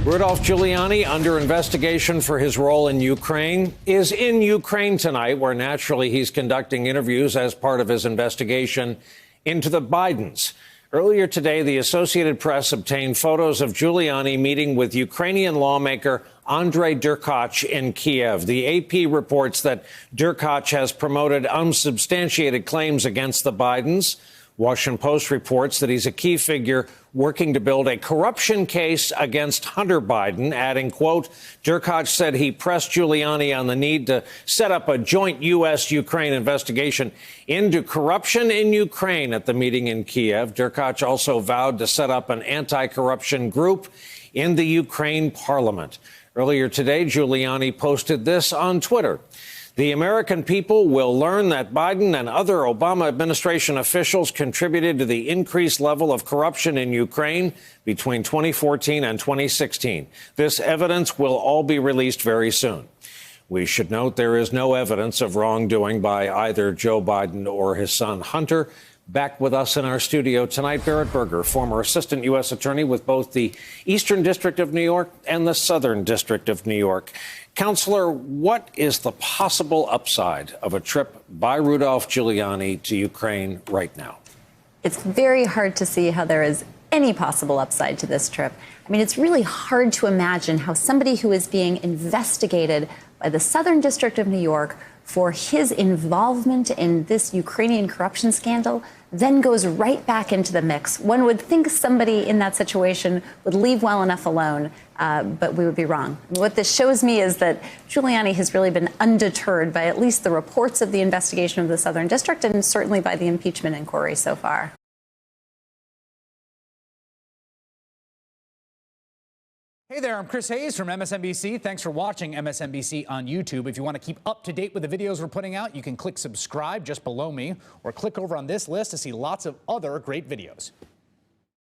Rudolph Giuliani, under investigation for his role in Ukraine, is in Ukraine tonight, where naturally he's conducting interviews as part of his investigation into the Bidens. Earlier today, the Associated Press obtained photos of Giuliani meeting with Ukrainian lawmaker Andrei Derkach in Kiev. The AP reports that Derkach has promoted unsubstantiated claims against the Bidens. Washington Post reports that he's a key figure working to build a corruption case against Hunter Biden, adding, quote, Derkach said he pressed Giuliani on the need to set up a joint U.S.-Ukraine investigation into corruption in Ukraine at the meeting in Kiev. Derkach also vowed to set up an anti-corruption group in the Ukraine parliament. Earlier today, Giuliani posted this on Twitter. The American people will learn that Biden and other Obama administration officials contributed to the increased level of corruption in Ukraine between 2014 and 2016. This evidence will all be released very soon. We should note there is no evidence of wrongdoing by either Joe Biden or his son Hunter. Back with us in our studio tonight, Barrett Berger, former assistant U.S. attorney with both the Eastern District of New York and the Southern District of New York. Counselor, what is the possible upside of a trip by Rudolph Giuliani to Ukraine right now? It's very hard to see how there is any possible upside to this trip. I mean, it's really hard to imagine how somebody who is being investigated by the Southern District of New York for his involvement in this Ukrainian corruption scandal then goes right back into the mix. One would think somebody in that situation would leave well enough alone, but we would be wrong. What this shows me is that Giuliani has really been undeterred by at least the reports of the investigation of the Southern District and certainly by the impeachment inquiry so far. Hey there, I'm Chris Hayes from MSNBC. Thanks for watching MSNBC on YouTube. If you want to keep up to date with the videos we're putting out, you can click subscribe just below me or click over on this list to see lots of other great videos.